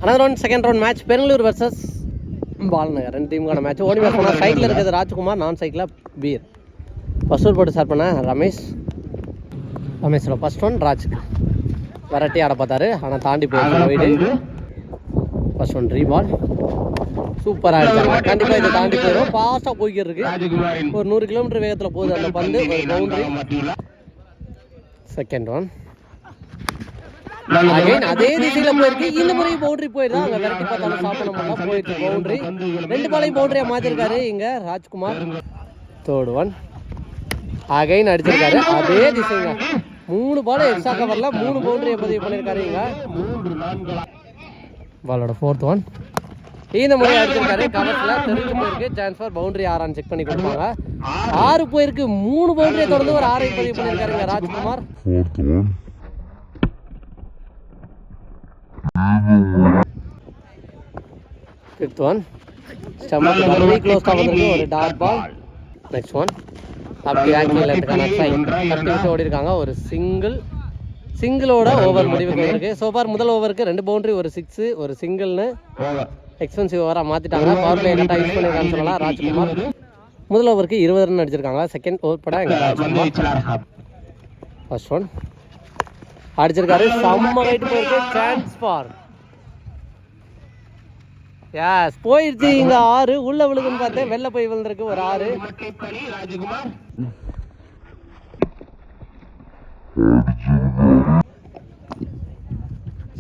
another round, second round match, Perungalur versus Balanagar. ரெண்டு டீமுக்கான match. ஓடி match பண்ணால் cycle இருக்கிறது ராஜ்குமார், நான் சைக்கிளில் பீர். ஃபர்ஸ்ட் ஓவர் போட்டு ஸ்டார்ட் பண்ண ரமேஷோட ஃபர்ஸ்ட் ஒன் ராஜுக்கு வெரைட்டி ஆட பார்த்தாரு, ஆனால் தாண்டி போயிட்டு ஃபர்ஸ்ட் ஒன் ரீபால் சூப்பராக அடிச்சாங்க. கண்டிப்பாக இதை தாண்டி போயிடும், ஃபாஸ்ட்டாக போய்கிட்டு இருக்கு. ஒரு 100 கிலோமீட்டர் வேகத்தில் போகுது அந்த பந்து. ஒரு பவுண்டரி. செகண்ட் ஒன் அகைன் அதே திசையில போயிருக்கு. இந்த முறை பவுண்டரி போயிருந்தா அங்க விரட்டி பார்த்தாலும் சாப்பிட முடியல, போயிருக்கு பவுண்டரி. ரெண்டு பாலையும் பவுண்டரியா மாத்திருக்காரு இங்க ராஜ்குமார். தேர்ட் ஒன் அகைன் அடிச்சிருக்காரு அதே திசைங்க. 3 பால் எக்ஸ்ட்ரா கவர்ல 3 பவுண்டரியை பதிவு பண்ணிருக்காரு இங்க. பாலோட ஃபோர்த் ஒன் இந்த முறை அடிச்சிருக்காரு கவர்ஸ்ல, தெரிஞ்சு போயிருக்கு. சான்ஸ் ஃபார் பவுண்டரி 6 செக் பண்ணி கொடுப்பாங்க. 6 போயிருக்கு, 3 பவுண்டரியை தொடர்ந்து ஒரு 6 பதிவு பண்ணிருக்காரு இங்க ராஜ்குமார். ஃபிஃப்த் ஒன் ஸ்டம்புக்கு க்ளோஸ்டா வந்திருக்கு, ஒரு டாட் பால். நெக்ஸ்ட் ஒன் அப்படி ஆக்டிங்ல இருக்கான ட்ரை தட்டி விட்டு ஓடி இருக்காங்க. ஒரு சிங்கிளோட ஓவர் முடிவுக்கு வந்திருக்கு. சோஃபார் முதல் ஓவருக்கு 2 பவுண்டரி, ஒரு 6, ஒரு சிங்கிள்னு எக்ஸ்பென்சிவ் ஓவராக மாற்றிட்டாங்க. பவர் பிளே கரெக்டாக யூஸ் பண்ணியிருக்கான்னு சொல்லலாம் ராஜ்குமார். முதல் ஓவருக்கு 20 ரன் அடிச்சிருக்காங்க. செகண்ட் ஓவர் பட எங்கள் ராஜ்குமார் ஃபர்ஸ்ட் ஒன் அடிச்சிருக்காரு, செம்ம ரைட்டு போயிருக்கு. சான்ஸ் ஃபார் எஸ் போயிடுச்சு இங்க 6 உள்ள விழுதுன்னு பார்த்தேன், வெளில போய் விழுந்திருக்கு ஒரு 6.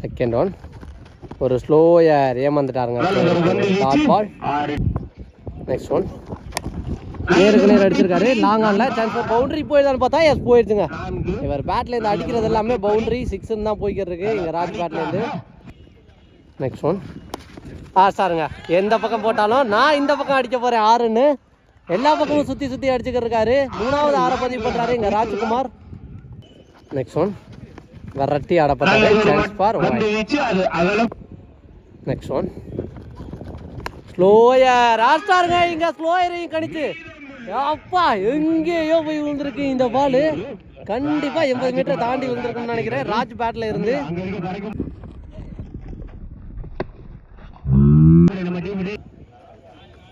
செகண்ட் ஒன் ஒரு ஸ்லோயர் ஏமாந்துட்டாருங்க டாட் பால். நெக்ஸ்ட் ஒன் நேருக்கு நேர் அடிச்சிருக்காரு லாங் ஆன்ல. சான்ஸ் ஃபார் பவுண்டரி போயிடுதான்னு பார்த்தா எஸ் போயிடுச்சுங்க. இவர் பேட்ல இருந்து அடிக்கிறது எல்லாமே பவுண்டரி 6 தான் போய்கிட்டு இருக்கு இங்க ராஜ் பேட்ல இருந்து. நெக்ஸ்ட் ஒன் சாருங்க எந்த பக்கம் போட்டாலும் நான் இந்த பக்கம் அடிக்க போறேன் 6ன்னு எல்லா பக்கமும் சுத்தி அடிச்சுக்கிட்டு இருக்காரு. 3வது 6 பதிவு பண்றாரு இங்க ராஜ்குமார். நெக்ஸ்ட் ஒன் வெரைட்டி ஆடப்பட்டாரு. Chance for next one slower ஆஸ்டாருங்க இங்க ஸ்லோயரையும் கணிச்சு அப்பா எங்கேயோ போய் விழுந்திருக்கு இந்த பால். கண்டிப்பா 80 மீட்டர் தாண்டி விழுந்திருக்குன்னு நினைக்கிறேன் ராஜ் பேட்ல இருந்து.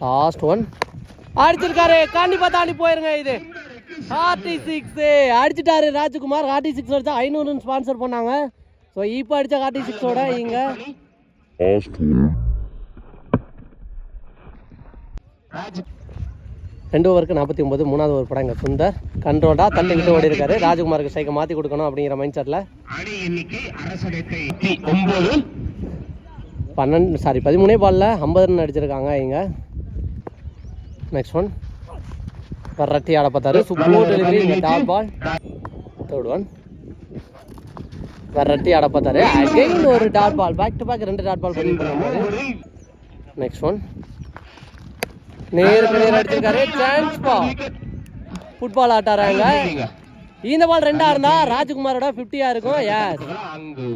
லாஸ்ட் ஒன் அடிச்சிருக்காரு, கண்டிப்பா தாண்டி போயிருங்க. இது 46 அடிச்சுட்டாரு ராஜ்குமார். 46 அடிச்சா 500 ஸ்பான்சர் பண்ணாங்க. ஸோ இப்போ அடிச்ச 46ஓட இங்க 2 ஓவருக்கு 49. 3வது ஓவர் படம் இங்க சுந்தர் கண்ட்ரோல்டா தள்ளி விட்டு ஓடி இருக்காரு. ராஜ்குமாருக்கு ஸ்ட்ரைக்கை மாத்தி கொடுக்கணும் அப்படிங்கிற மைண்ட் செட்ல 13 பால்ல 50 ரன் அடிச்சிருக்காங்க இங்க. நெக்ஸ்ட் ஒன் வெரைட்டி ஆட பார்த்தாரு, சூப்பர் டெலிவரி இங்க dot ball. Third one variety ஆட பார்த்தாரு, அகைன் ஒரு dot ball. Back to back 2 dot ball பண்ணி பண்ணாரு. நெக்ஸ்ட் ஒன் நேருக்கு நேர் அடிச்சிருக்காரு. சான்ஸ் பால் ஃபுட்பால் ஆட்டாராங்க. இந்த பால் 2 இருந்தா ராஜ்குமாரோட 50 இருக்கும். எஸ்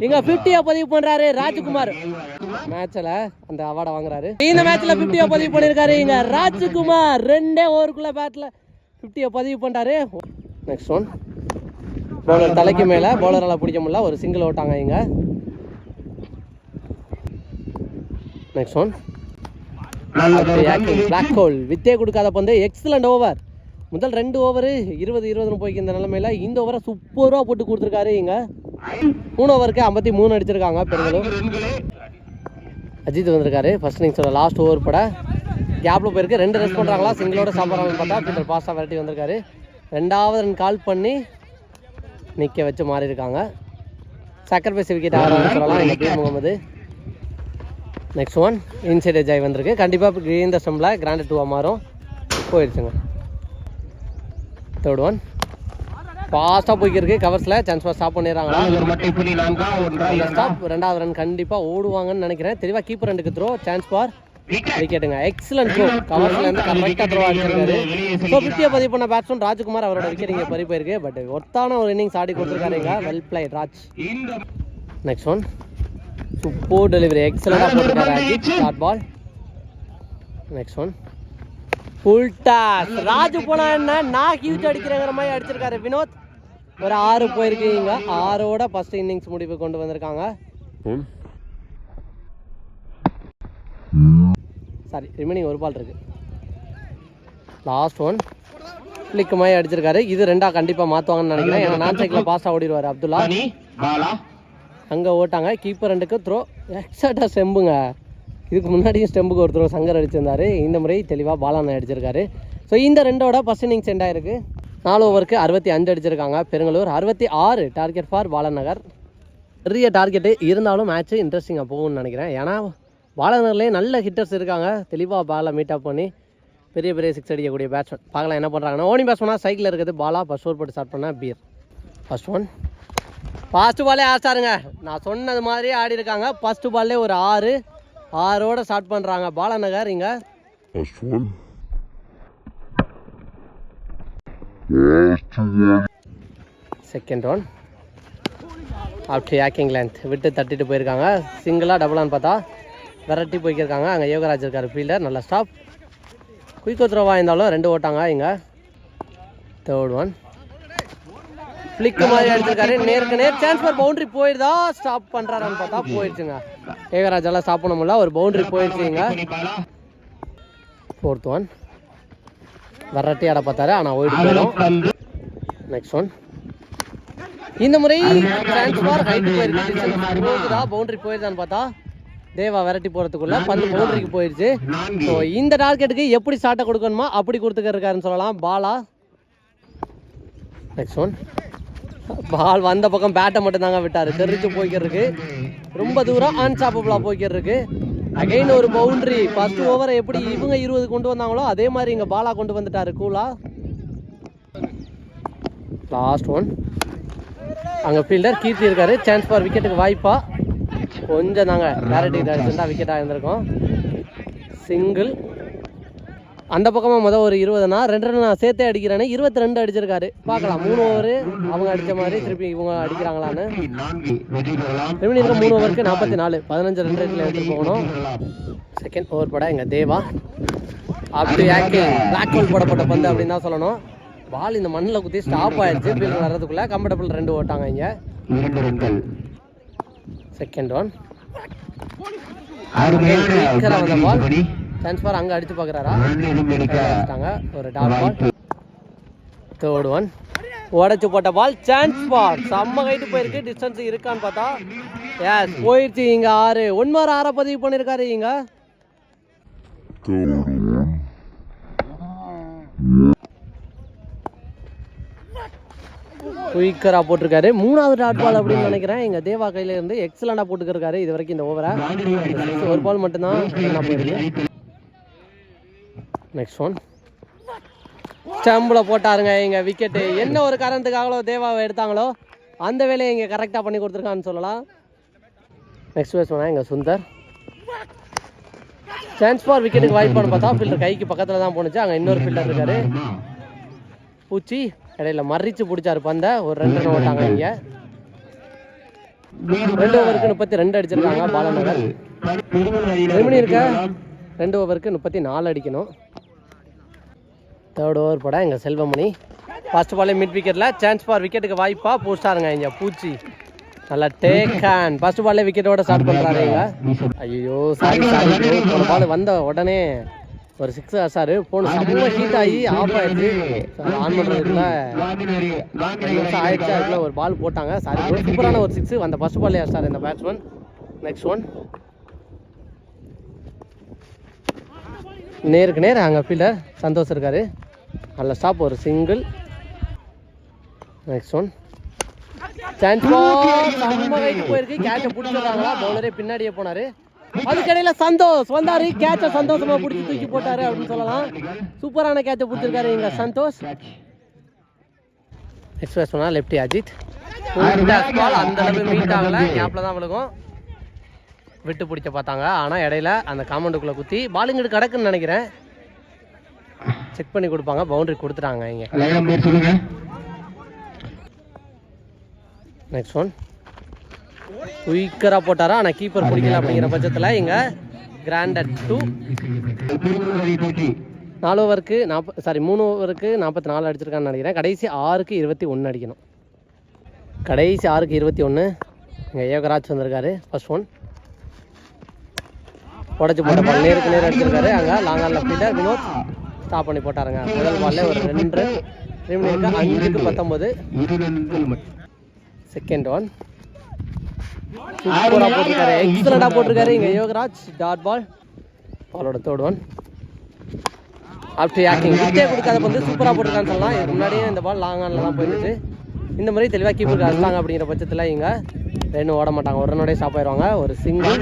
இங்க 50 பதிவு பண்றாரு ராஜ்குமார். மேட்ச்ல அந்த அவார்டை வாங்குறாரு. இந்த மேட்ச்ல 50 பதிவு பண்ணிருக்காரு இங்க ராஜ்குமார். 2 ஓவருக்குள்ள பேட்ல 50 பதிவு பண்றாரு. நெக்ஸ்ட் ஒன் பவுலர் தலைக்கு மேல பவுலரால பிடிக்க முடியல, ஒரு சிங்கிள் ஓட்டாங்க இங்க. நெக்ஸ்ட் ஒன் பிளாக் ஹோல் வித்தே கொடுக்காத பந்து. Excellent over. முதல் 2 ஓவர் 20-20 போய்க்கு இந்த நிலைமையில இந்த ஓவரை சூப்பரா போட்டு கொடுத்துருக்காரு இங்க. 3 ஓவருக்கு 53 அடிச்சிருக்காங்க பெருங்களும். அஜித் வந்திருக்காரு ஃபர்ஸ்ட் இன்னிங்ஸோட லாஸ்ட் ஓவர் பட கேப்ல போயிருக்கு. 2 ரெஸ்ட் பண்றாங்களா, சிங்கிளோட சாப்பிட்றாங்கன்னு பார்த்தா ஃபீல்டர் பாஸ்டா வெரைட்டி வந்திருக்காரு. 2வது ரன் கால் பண்ணி நிக்க வச்சு மாறி இருக்காங்க. சாக்ரிஃபைஸ் விக்கெட் ஆகிறான்னு சொல்லலாம் இந்த Peer Mohammed. Next one inside ஜாய் வந்திருக்கு, கண்டிப்பா இந்த ஸ்டம்பில் கிராண்ட் 2 மாறும். போயிடுச்சுங்க. தேர்ட் ஒன் ஃபாஸ்ட்டாக போய்க்கிருக்கு கவர்ஸில். சான்ஸ் ஃபார் ஸ்டாப் பண்ணிடுறாங்களா ஸ்டாப். 2வது ரன் கண்டிப்பாக ஓடுவாங்கன்னு நினைக்கிறேன். தெளிவாக கீப்பர் ரெண்டுக்கு த்ரோ. சான்ஸ் ஃபார் விக்கெட்டுங்க. Excellent throw. கவர்ஸ்ல இருந்து கரெக்டாக த்ரோ அடிச்சிருக்காரு. ஸோ 50 பதிவு பண்ண பேட்ஸ்மேன் ராஜ்குமார். அவரோட விக்கெட் இங்கே பறி போயிருக்கு. பட் ஒர்த்தான ஒரு இன்னிங்ஸ் ஆடி கொடுத்துருக்காருங்க. Well played Raj. Next one super delivery, எக்ஸலண்டாக போட்டுருக்காரு Ajith. Short ball. Next one full toss. Raju போனா என்ன நான் ஹியூட் அடிக்கிறேங்கிற மாதிரி அடிச்சிருக்காரு வினோத். ஒரு 6 போயிருக்கீங்க. 6ஓட ஃபர்ஸ்ட் இன்னிங்ஸ் முடிவு கொண்டு வந்திருக்காங்க. சாரி ரிமைனிங் ஒரு பால் இருக்குது. லாஸ்ட் ஒன் ஃப்ளிக்கு மாதிரி அடிச்சிருக்காரு. இது ரெண்டாக கண்டிப்பாக மாற்றுவாங்கன்னு நினைக்கிறேன். ஏன்னா நான் சைக்கிளில் பாஸாக ஓடிடுவார் அப்துல்லா. அங்கே ஓட்டாங்க. கீப்பர் ரெண்டுக்கு த்ரோ எக்ஸாக்டாக ஸ்டெம்புங்க. இதுக்கு முன்னாடியும் ஸ்டெம்புக்கு ஒரு த்ரோ சங்கர் அடிச்சிருந்தாரு. இந்த முறை தெளிவாக பாலான அடிச்சிருக்காரு. ஸோ இந்த ரெண்டோட ஃபர்ஸ்ட் இன்னிங்ஸ் சென்ட் ஆயிருக்கு. 4 ஓவருக்கு 65 அடிச்சிருக்காங்க பெருங்களூர். 66 target for Balanagar. பெரிய டார்கெட்டு இருந்தாலும் மேட்ச்சு இன்ட்ரெஸ்டிங்காக போகும்னு நினைக்கிறேன். ஏன்னா பாலநகர்லேயே நல்ல ஹிட்டர்ஸ் இருக்காங்க. தெளிவாக பாலை மீட் அப் பண்ணி பெரிய பெரிய 6 அடிக்கக்கூடிய பேட்ஸ்மேன். பார்க்கலாம் என்ன பண்ணுறாங்கன்னா. ஓனி பேட்ஸ்மேனாக சைக்கிள் இருக்குது. பாலா ஃபர்ஸ்ட் ஓவர் போட்டு ஸ்டார்ட் பண்ணால் பீர். ஃபர்ஸ்ட் ஒன் ஃபஸ்ட்டு பாலே ஆச்சாருங்க. நான் சொன்னது மாதிரியே ஆடி இருக்காங்க. ஃபஸ்ட்டு பால்லே ஒரு 6 ஸ்டார்ட் பண்ணுறாங்க பாலநகர். இங்கே செகண்ட் ஒன் அப்படி ஆக்கிங் லென்த் விட்டு தட்டிட்டு போயிருக்காங்க. சிங்கிளாக டபுளான்னு பார்த்தா விரட்டி போய்க்கிருக்காங்க. அங்கே யோகராஜ் இருக்கார் ஃபீல்டர். நல்ல ஸ்டாப். குயிக்கோ த்ரோவாக இருந்தாலும் 2 ஓட்டாங்க. இங்கே தேர்ட் ஒன் ஃப்ளிக்கு மாதிரி அடிச்சிருக்காரு. நேருக்கு நேர் சான்ஸ் ஃபார் பவுண்டரி போயிடுதா. ஸ்டாப் பண்ணுறாரான்னு பார்த்தா போயிடுச்சுங்க. யோகராஜெல்லாம் ஸ்டாப் பண்ண முடியல. ஒரு பவுண்டரி போயிடுச்சுங்க. ஃபோர்த் ஒன் விரட்டி ஆட பார்த்தாரு. ஆனால் ஓடி போயிடும். நெக்ஸ்ட் ஒன் இந்த முறை சான்ஸ் ஃபார் ஹைட்டு போயிருக்குதா. பவுண்டரி போயிருதான்னு பார்த்தா தேவா விரட்டி போகிறதுக்குள்ள பந்து பவுண்டரிக்கு போயிடுச்சு. ஸோ இந்த டார்கெட்டுக்கு எப்படி ஸ்டார்ட்டை கொடுக்கணுமா அப்படி கொடுத்துக்கிருக்காருன்னு சொல்லலாம் பாலா. நெக்ஸ்ட் ஒன் பால் வந்த பக்கம் பேட்டை மட்டும்தாங்க விட்டார். தெரிஞ்சு போய்க்கிறதுக்கு ரொம்ப தூரம் அன்ஸ்டாப்பபிளாக போய்க்கிறதுக்கு. அகைன் ஒரு பவுண்டரி. ஃபர்ஸ்ட் ஓவரை எப்படி இவங்க 20 கொண்டு வந்தாங்களோ அதே மாதிரி இங்கே பாலா கொண்டு வந்துட்டாரு கூலா. லாஸ்ட் ஒன் அங்கே ஃபீல்டர் கீர்த்தி இருக்காரு. சான்ஸ் ஃபார் விக்கெட்டுக்கு வாய்ப்பா கொஞ்சம் தாங்க டேரக்ட் அடிச்சுட்டா விக்கெட்டாக இருந்திருக்கும். சிங்கிள். அந்த பக்கமாக ஒரு 20னா 2 ரன் நான் சேர்த்தே அடிக்கிறேன்னு 22 அடிச்சிருக்காரு. பார்க்கலாம் 3 ஓவர் அவங்க அடித்த மாதிரி திருப்பி இவங்க அடிக்கிறாங்களான்னு. ரெமினி இருக்க 3 ஓவருக்கு 44 15 ரன் ரேட்டில் எடுத்துகிட்டு போகணும். செகண்ட் ஓவர் பட எங்கள் தேவா அப்படி ஆக்கிங் பிளாக் ஹோல் போடப்பட்ட பந்து அப்படின்னு தான் சொல்லணும். பால் இந்த மண்ணில் குத்தி ஸ்டாப் ஆயிடுச்சு. ஃபீல்டு வர்றதுக்குள்ளே கம்ஃபர்டபுள் 2 ஓட்டாங்க இங்கே. செகண்ட் ஒன் வந்த பால் சான்ஸ் ஃபார் அங்கே அடித்து பார்க்குறாரா. ஒரு டாட் பால். தேர்ட் ஒன் உடச்சு போட்ட பால். சான்ஸ் ஃபார் செம்ம கைட்டு போயிருக்கு. டிஸ்டன்ஸ் இருக்கான்னு பார்த்தா எஸ் போயிடுச்சு. இங்கே 6 ஒன்மார் 6 பதிவு பண்ணியிருக்காரு. இங்கே குயிக்கராக போட்டிருக்காரு. 3வது டாட் பால் அப்படின்னு நினைக்கிறேன். எங்கள் தேவா கையில் இருந்து எக்ஸலண்டாக போட்டுக்கிருக்காரு இது வரைக்கும் இந்த ஓவரை. ஒரு பால் மட்டும்தான் என்ன போயிருக்கு. நெக்ஸ்ட் ஒன் ஸ்டம்பில் போட்டாருங்க இங்கே விக்கெட்டு. என்ன ஒரு காரணத்துக்காகலோ தேவாவை எடுத்தாங்களோ அந்த வேலையை இங்கே கரெக்டாக பண்ணி கொடுத்துருக்கான்னு சொல்லலாம். நெக்ஸ்ட் பேட்ஸ்மேனா எங்கள் சுந்தர். சான்ஸ் ஃபார் விக்கெட்டுக்கு வாய்ப்பான்னு பார்த்தா ஃபீல்டர் கைக்கு பக்கத்தில் தான் போணுச்சு. அங்கே இன்னொரு ஃபீல்டர் இருக்காரு பூச்சி. இடையில மறிச்சு பிடிச்சாரு பந்தை. ஒரு 2 ரன் ஓட்டாங்க இங்கே. 2 ஓவருக்கு 32 அடிச்சிருக்காங்க பாலநகர். ரெமினி இருக்க 2 ஓவருக்கு 34 அடிக்கணும். தேர்ட் ஓவர் பட எங்கள் செல்வமணி. ஃபர்ஸ்ட் பாலே மிட் விக்கெட்டில் சான்ஸ் ஃபார் விக்கெட்டுக்கு வாய்ப்பா போஸ்டாருங்க இங்கே பூச்சி. நல்லா டேக் ஹேண்ட். ஃபர்ஸ்ட் பாலே விக்கெட்டோட ஸ்டார்ட் பண்ணுறாரு இங்கே. ஐயோ சாரி ஒரு பால் வந்த உடனே ஒரு 6 அடிச்சாரு. போன செம்ம ஹீட் ஆகி ஆஃப் ஆயிடுச்சு. ஆன் பண்ணுறதுக்குள்ள ஆயிடுச்சு. அதுக்குள்ள ஒரு பால் போட்டாங்க. சாரி சூப்பரான ஒரு 6 அந்த ஃபர்ஸ்ட் பால்லே அடிச்சார் இந்த பேட்ஸ்மேன். நெக்ஸ்ட் ஒன் நேருக்கு நேர் அங்கே ஃபீல்டர் சந்தோஷ் இருக்காரு. நல்ல ஸ்டாப். ஒரு சிங்கிள். நெக்ஸ்ட் ஒன் சான்ஸ் செம்ம ரைட்டு போயிருக்கு. கேட்சை பிடிச்சிடுறாங்களா. பவுலரே பின்னாடியே போனார். அதுக்கடையில் சந்தோஷ் வந்தார். கேட்சை சந்தோஷமாக பிடிச்சி தூக்கி போட்டார் அப்படின்னு சொல்லலாம். சூப்பரான கேட்சை பிடிச்சிருக்காரு இங்கே சந்தோஷ். எக்ஸ்பிரஸ் பண்ணால் லெஃப்டி அஜித். பால் அந்த அளவு மீட் ஆகலை. கேப்பில் தான் விழுகும். விட்டு பிடிச்ச பார்த்தாங்க. ஆனால் இடையில அந்த காம்பவுண்டுக்குள்ளே குத்தி பாலிங்கிட்டு கிடக்குன்னு நினைக்கிறேன். செக் பண்ணி கொடுப்பாங்க. பவுண்டரி கொடுத்துட்டாங்க இங்கே. நெக்ஸ்ட் ஒன் குயிக்கராக போட்டாரா. ஆனால் கீப்பர் பிடிக்கல அப்படிங்கிற பட்சத்தில் இங்கே கிராண்டட் 2. 4 ஓவருக்கு 3 ஓவருக்கு 44 அடிச்சிருக்கான்னு நினைக்கிறேன். கடைசி 6க்கு 21 அடிக்கணும். கடைசி 6க்கு 21 இங்கே யோகராஜ் வந்திருக்காரு. ஃபர்ஸ்ட் ஒன் உடச்சி போட்ட பால் நேருக்கு நேர் அடிச்சிருக்காரு. அங்கே லாங் ஆன் லெஃப்டில் வினோத் ஸ்டாப் பண்ணி போட்டாருங்க. முதல் பால்ல ஒரு 2 5க்கு 19. செகண்ட் ஒன் சூப்பராக போட்டிருக்காரு, எக்ஸலண்டாக போட்டிருக்காரு இங்கே யோகராஜ். Dot ball. பாலோட தேர்ட் ஒன் ஆஃப்டர் ஆக்டிங் விட்டே கொடுக்காத வந்து சூப்பராக போட்டிருக்கான்னு சொல்லலாம். இதுக்கு முன்னாடியே இந்த பால் லாங் ஆனில் தான் போயிருந்துச்சு. இந்த மாதிரி தெளிவாக கீப்பருக்கு அடிச்சாங்க அப்படிங்கிற பட்சத்தில் இங்கே 2 ஓட மாட்டாங்க, ஒரு ரன்னோடய ஸ்டாப் ஆயிடுவாங்க. ஒரு சிங்கிள்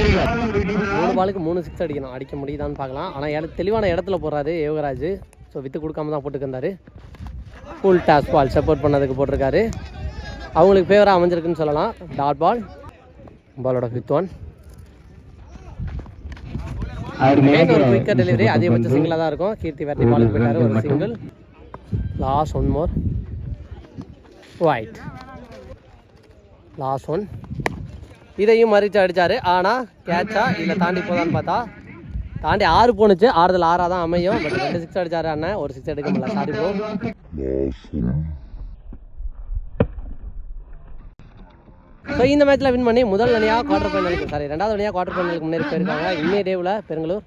3 பாலுக்கு 3 6 அடிக்கணும். அடிக்க முடியுதான்னு பார்க்கலாம். ஆனால் தெளிவான இடத்துல போடுறாரு யோகராஜ். ஸோ வித்து கொடுக்காம தான் போட்டுக்கிருந்தாரு. ஃபுல் டாஸ் பால் சப்போர்ட் பண்ணதுக்கு போட்டிருக்காரு. அவங்களுக்கு ஃபேவராக அமைஞ்சிருக்குன்னு சொல்லலாம். Dot ball. பாலோட 5th ஒன் ஒரு குயிக்கர் டெலிவரி, அதிகபட்ச சிங்கிளாக தான் இருக்கும். கீர்த்தி வேட்டி பாலுக்கு போயிட்டாரு, ஒரு single. Last one more white. Last one இதையும் மறித்து அடித்தார். ஆனால் கேட்சா இல்லை தாண்டி போதான்னு பார்த்தா தாண்டி 6 போணுச்சு. 6ல் 6 தான் அமையும். பட் 2 6 அடித்தாரு அண்ணன், ஒரு 6 எடுக்க முடியல. Sorry bro. ஸோ இந்த மேட்ச்சில் வின் பண்ணி முதல் அணியாக குவார்டர் ஃபைனலுக்கு 2வது அணியாக குவார்டர் ஃபைனலுக்கு முன்னேறி போயிருக்காங்க இன்னைய டேவில் பெருங்களூர்.